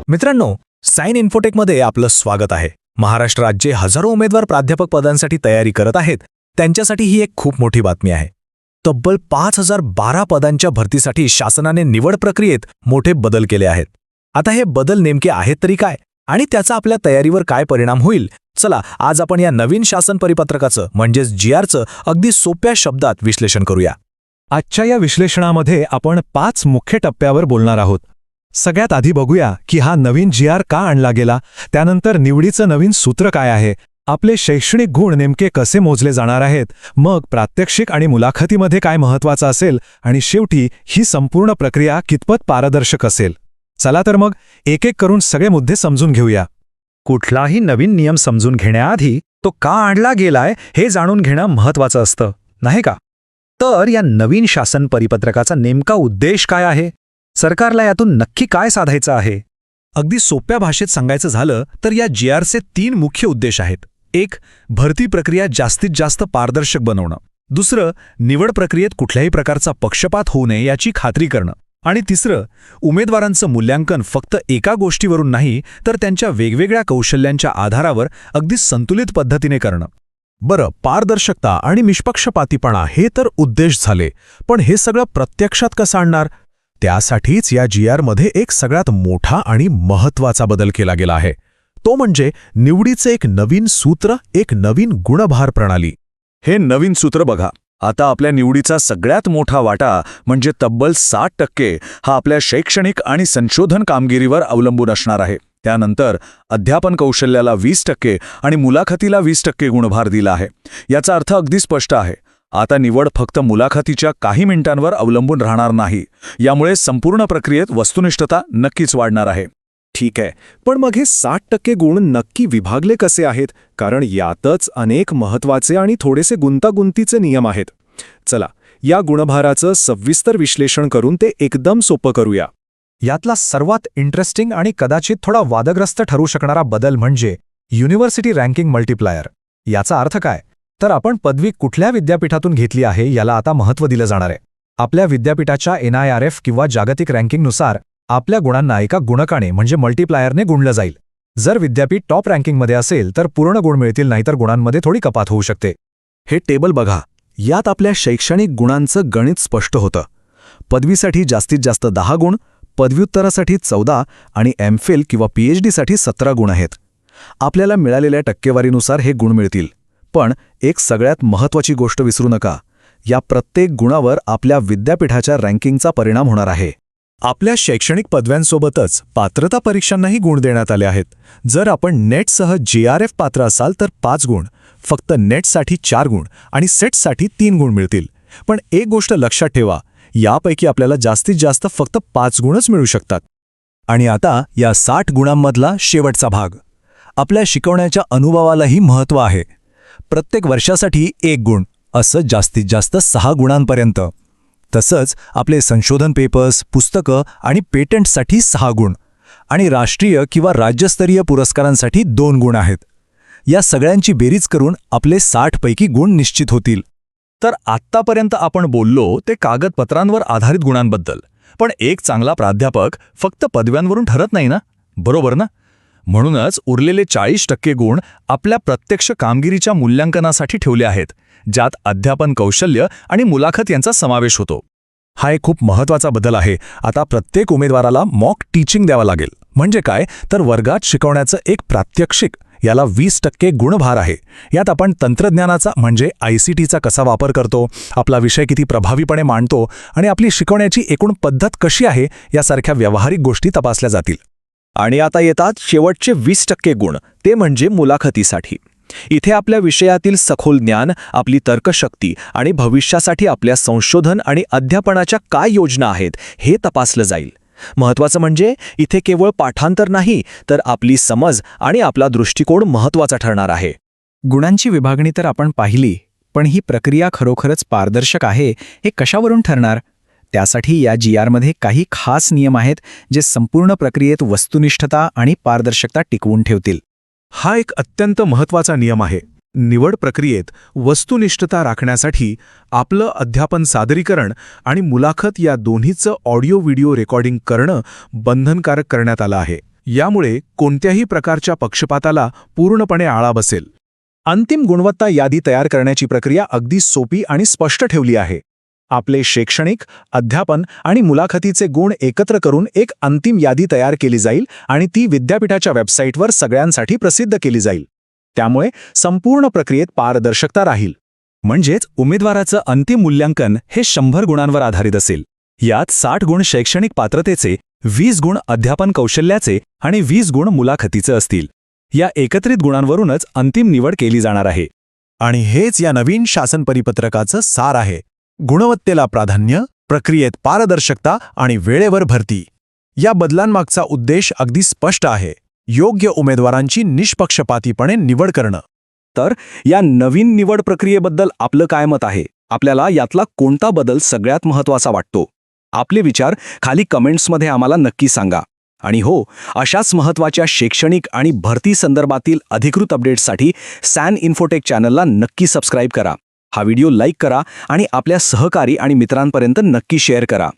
मित्रांनो, साइन इन्फोटेकमध्ये आपलं स्वागत आहे. महाराष्ट्र राज्य हजारो उमेदवार प्राध्यापक पदांसाठी तयारी करत आहेत. त्यांच्यासाठी ही एक खूप मोठी बातमी आहे. तब्बल 5012 पदांच्या भरतीसाठी शासनाने निवड प्रक्रियेत मोठे बदल केले आहेत. आता हे बदल नेमके आहेत तरी काय आणि त्याचा आपल्या तयारीवर काय परिणाम होईल? चला आज आपण या नवीन शासन परिपत्रकाचं म्हणजेच जीआरचं अगदी सोप्या शब्दात विश्लेषण करूया. आजच्या या विश्लेषणामध्ये आपण 5 मुख्य टप्प्यावर बोलणार आहोत. सगळ्यात आधी बघूया की हा नवीन जीआर का आणला गेला, त्यानंतर निवडीचं नवीन सूत्र काय आहे, आपले शैक्षणिक गुण नेमके कसे मोजले जाणार आहेत, मग प्रात्यक्षिक आणि मुलाखतीमध्ये काय महत्त्वाचं असेल आणि शेवटी ही संपूर्ण प्रक्रिया कितपत पारदर्शक असेल. चला तर मग एक एक करून सगळे मुद्दे समजून घेऊया. कुठलाही नवीन नियम समजून घेण्याआधी तो का आणला गेलाय हे जाणून घेणं महत्त्वाचं असतं, नाही का? तर या नवीन शासन परिपत्रकाचा नेमका उद्देश काय आहे? सरकारला यातून नक्की काय साधायचं आहे? अगदी सोप्या भाषेत सांगायचं झालं तर या जीआरचे 3 मुख्य उद्देश आहेत. 1. भरती प्रक्रिया जास्तीत जास्त पारदर्शक बनवणं. दुसरं, निवड प्रक्रियेत कुठल्याही प्रकारचा पक्षपात होऊ नये याची खात्री करणं. आणि तिसरं, उमेदवारांचं मूल्यांकन फक्त एका गोष्टीवरून नाही तर त्यांच्या वेगवेगळ्या कौशल्यांच्या आधारावर अगदी संतुलित पद्धतीने करणं. बरं, पारदर्शकता आणि निष्पक्षपातीपणा हे तर उद्देश झाले, पण हे सगळं प्रत्यक्षात कसं आणणार? त्यासाठीच या जीआरमध्ये एक सगळ्यात मोठा आणि महत्त्वाचा बदल केला गेला आहे. तो म्हणजे निवडीचं एक नवीन सूत्र, एक नवीन गुणभार प्रणाली. हे नवीन सूत्र बघा. आता आपल्या निवडीचा सगळ्यात मोठा वाटा म्हणजे तब्बल 60% हा आपल्या शैक्षणिक आणि संशोधन कामगिरीवर अवलंबून असणार आहे. त्यानंतर अध्यापन कौशल्याला 20% आणि मुलाखतीला 20% गुणभार दिला आहे. याचा अर्थ अगदी स्पष्ट आहे. आता निवड फक्त मुलाखतीच्या काही मिनिटांवर अवलंबून राहणार नाही. यामुळे संपूर्ण प्रक्रियेत वस्तुनिष्ठता नक्कीच वाढणार आहे. ठीक आहे, पण मग हे 60% गुण नक्की विभागले कसे आहेत? कारण यातच अनेक महत्त्वाचे आणि थोडेसे गुंतागुंतीचे नियम आहेत. चला या गुणभाराचं सविस्तर विश्लेषण करून ते एकदम सोपं करूया. यातला सर्वात इंटरेस्टिंग आणि कदाचित थोडा वादग्रस्त ठरू शकणारा बदल म्हणजे युनिव्हर्सिटी रँकिंग मल्टिप्लायर. याचा अर्थ काय? तर आपण पदवी कुठल्या विद्यापीठातून घेतली आहे याला आता महत्त्व दिलं जाणार आहे. आपल्या विद्यापीठाच्या NIRF किंवा जागतिक रँकिंगनुसार आपल्या गुणांना एका गुणकाने म्हणजे मल्टिप्लायरने गुणलं जाईल. जर विद्यापीठ टॉप रँकिंगमध्ये असेल तर पूर्ण गुण मिळतील, नाहीतर गुणांमध्ये थोडी कपात होऊ शकते. हे टेबल बघा. यात आपल्या शैक्षणिक गुणांचं गणित स्पष्ट होतं. पदवीसाठी जास्तीत जास्त 10 गुण, पदव्युत्तरासाठी 14 आणि MPhil किंवा PhD साठी 17 गुण आहेत. आपल्याला मिळालेल्या टक्केवारीनुसार हे गुण मिळतील. पण एक सगळ्यात महत्त्वाची गोष्ट विसरू नका, या प्रत्येक गुणावर आपल्या विद्यापीठाच्या रँकिंगचा परिणाम होणार आहे. आपल्या शैक्षणिक पदव्यांसोबतच पात्रता परीक्षांनाही गुण देण्यात आले आहेत. जर आपण नेटसह JRF पात्र असाल तर 5 गुण, फक्त नेटसाठी 4 गुण आणि सेटसाठी 3 गुण मिळतील. पण एक गोष्ट लक्षात ठेवा, यापैकी आपल्याला जास्तीत जास्त फक्त 5 गुणच मिळू शकतात. आणि आता या 60 गुणांमधला शेवटचा भाग. आपल्या शिकवण्याच्या अनुभवालाही महत्त्व आहे. प्रत्येक वर्षासाठी 1 गुण, असं जास्तीत जास्त 6 गुणांपर्यंत. तसंच आपले संशोधन पेपर्स, पुस्तकं आणि पेटंटसाठी 6 गुण आणि राष्ट्रीय किंवा राज्यस्तरीय पुरस्कारांसाठी 2 गुण आहेत. या सगळ्यांची बेरीज करून आपले 60 पैकी गुण निश्चित होतील. तर आत्तापर्यंत आपण बोललो ते कागदपत्रांवर आधारित गुणांबद्दल. पण एक चांगला प्राध्यापक फक्त पदव्यांवरून ठरत नाही ना, बरोबर ना? म्हणूनच उरलेले 40% गुण आपल्या प्रत्यक्ष कामगिरीच्या मूल्यांकनासाठी ठेवले आहेत, ज्यात अध्यापन कौशल्य आणि मुलाखत यांचा समावेश होतो. हा एक खूप महत्त्वाचा बदल आहे. आता प्रत्येक उमेदवाराला मॉक टीचिंग द्यावं लागेल. म्हणजे काय? तर वर्गात शिकवण्याचं एक प्रात्यक्षिक, याला 20% गुणभार आहे. यात आपण तंत्रज्ञानाचा म्हणजे ICTचा कसा वापर करतो, आपला विषय किती प्रभावीपणे मांडतो आणि आपली शिकवण्याची एकूण पद्धत कशी आहे यासारख्या व्यावहारिक गोष्टी तपासल्या जातील. आणि आता येतात शेवटचे 20% गुण, ते म्हणजे मुलाखतीसाठी. इथे आपल्या विषयातील सखोल ज्ञान, आपली तर्कशक्ती आणि भविष्यासाठी आपल्या संशोधन आणि अध्यापनाच्या काय योजना आहेत हे तपासलं जाईल. महत्त्वाचं म्हणजे इथे केवळ पाठांतर नाही तर आपली समज आणि आपला दृष्टिकोन महत्त्वाचा ठरणार आहे. गुणांची विभागणी तर आपण पाहिली, पण ही प्रक्रिया खरोखरच पारदर्शक आहे हे कशावरून ठरणार? त्यासाठी या जीआरमध्ये काही खास नियम आहेत जे संपूर्ण प्रक्रियेत वस्तुनिष्ठता आणि पारदर्शकता टिकवून ठेवतील. हा एक अत्यंत महत्त्वाचा नियम आहे. निवड प्रक्रियेत वस्तुनिष्ठता राखण्यासाठी आपलं अध्यापन सादरीकरण आणि मुलाखत या दोन्हीचं ऑडिओ व्हिडिओ रेकॉर्डिंग करणं बंधनकारक करण्यात आलं आहे. यामुळे कोणत्याही प्रकारच्या पक्षपाताला पूर्णपणे आळा बसेल. अंतिम गुणवत्ता यादी तयार करण्याची प्रक्रिया अगदी सोपी आणि स्पष्ट ठेवली आहे. आपले शैक्षणिक, अध्यापन आणि मुलाखतीचे गुण एकत्र करून एक अंतिम यादी तयार केली जाईल आणि ती विद्यापीठाच्या वेबसाईटवर सगळ्यांसाठी प्रसिद्ध केली जाईल. त्यामुळे संपूर्ण प्रक्रियेत पारदर्शकता राहील. म्हणजेच उमेदवाराचं अंतिम मूल्यांकन हे 100 गुणांवर आधारित असेल. यात 60 गुण शैक्षणिक पात्रतेचे, 20 गुण अध्यापन कौशल्याचे आणि 20 गुण मुलाखतीचे असतील. या एकत्रित गुणांवरूनच अंतिम निवड केली जाणार आहे. आणि हेच या नवीन शासन परिपत्रकाचं सार आहे. गुणवत्तेला प्राधान्य, प्रक्रियेत पारदर्शकता आणि वेळेवर भरती. या बदलांमागचा उद्देश अगदी स्पष्ट आहे: योग्य उमेदवारांची निष्पक्षपातीपणे निवड करणं. तर या नवीन निवड प्रक्रियेबद्दल आपलं काय मत आहे? आपल्याला यातला कोणता बदल सगळ्यात महत्त्वाचा वाटतो? आपले विचार खाली कमेंट्समध्ये आम्हाला नक्की सांगा. आणि हो, अशाच महत्त्वाच्या शैक्षणिक आणि भरती संदर्भातील अधिकृत अपडेट्ससाठी सॅन इन्फोटेक चॅनलला नक्की सबस्क्राईब करा. हा व्हिडिओ लाईक करा आणि आपल्या सहकारी आणि मित्रांपर्यंत नक्की शेअर करा.